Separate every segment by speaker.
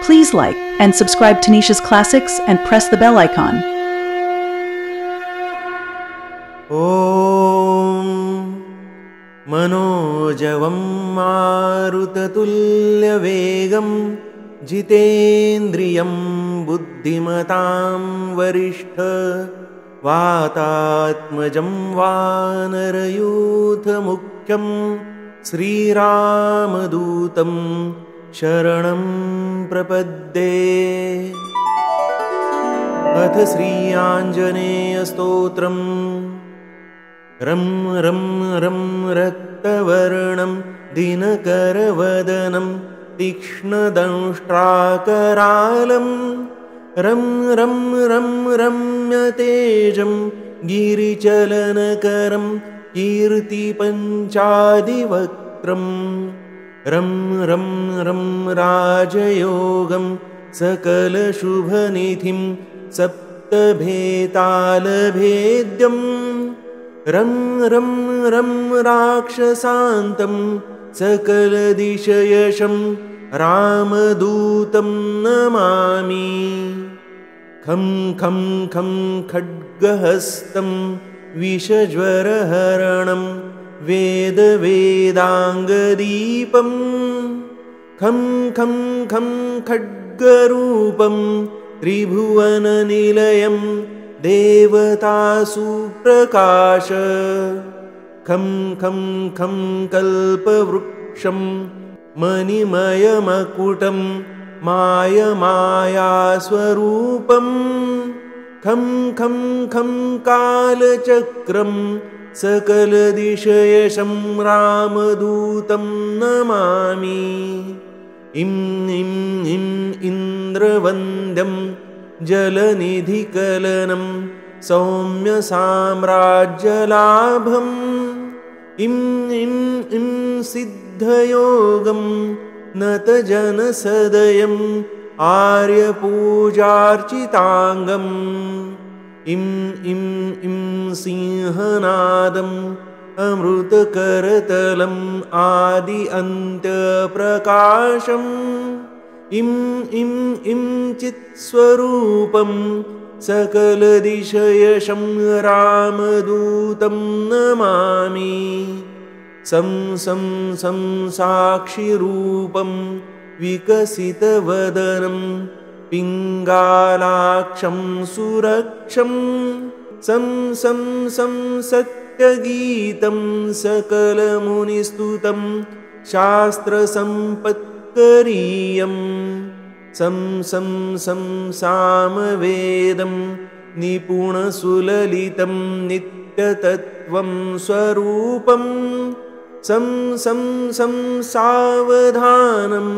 Speaker 1: Please like and subscribe to Nisha's Classics and press the bell icon.
Speaker 2: ॐ मनोजवं मारुततुल्यवेगं जितेन्द्रियं बुद्धिमतां वातात्मजं वानरयूथमुख्यं श्रीरामदूतं शरणं प्रपद्ये। अथ श्री आञ्जनेयस्तोत्रम्। रं रं रं रक्तवर्णं दिनकरवदनं तीक्ष्णदंष्ट्राकरालं रं रं रं रम्यतेजं गिरिचलनकरं कीर्तिपञ्चादिवक्त्रं रं रं रं राजयोगं सकलशुभनिधिं सप्तभेतालभेद्यं रं रं रं राक्षसान्तं सकलदिशयशं रामदूतं नमामि। खं खं खं खड्गहस्तं विषज्वरहरणं वेदवेदाङ्गदीपं खं खं खं खड्गरूपं त्रिभुवननिलयं देवतासुप्रकाश खं खं खं कल्पवृक्षं मणिमयमकुटं मायमायास्वरूपं खं खं खं कालचक्रं सकलदिशयशं रामदूतं नमामि। इं इं इं इन्द्रवन्द्यं जलनिधिकलनं सौम्यसाम्राज्यलाभम् इं इं इं सिद्धयोगं नतजनसदयम् आर्यपूजार्चिताङ्गम् इं इं इं सिंहनादम् अमृतकरतलम् आदि अन्त्यप्रकाशम् इं इं इं चित्स्वरूपं सकलदिशयशं रामदूतं नमामि। सं सं सं साक्षिरूपं विकसितवदनं पिङ्गालाक्षं सुरक्षं सं सं सं सत्यगीतं सकलमुनिस्तुतं शास्त्रसम्पत्करीयं सं सं सं सामवेदं निपुणसुललितं नित्यतत्त्वं स्वरूपं सं सं सं सावधानं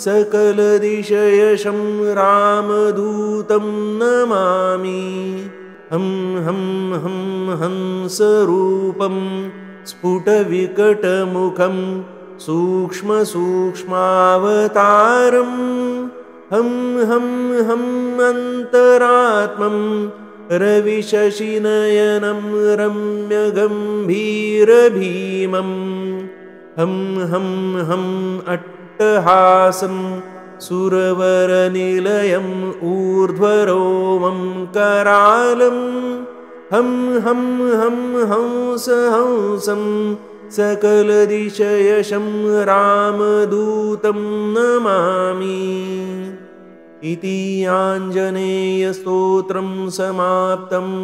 Speaker 2: सकलदिशयशं रामदूतं नमामि। हं हं हं हंसरूपं स्फुटविकटमुखं सूक्ष्मसूक्ष्मावतारं हं हं हं अन्तरात्मं रविशशिनयनं रम्यगम्भीरभीमं हं हं हं अट्टहासं सुरवरनिलयम् ऊर्ध्वरोमं करालं हं हं हं हंसहंसं सकलदिशयशं रामदूतं नमामि। इति आञ्जनेयस्तोत्रं समाप्तम्।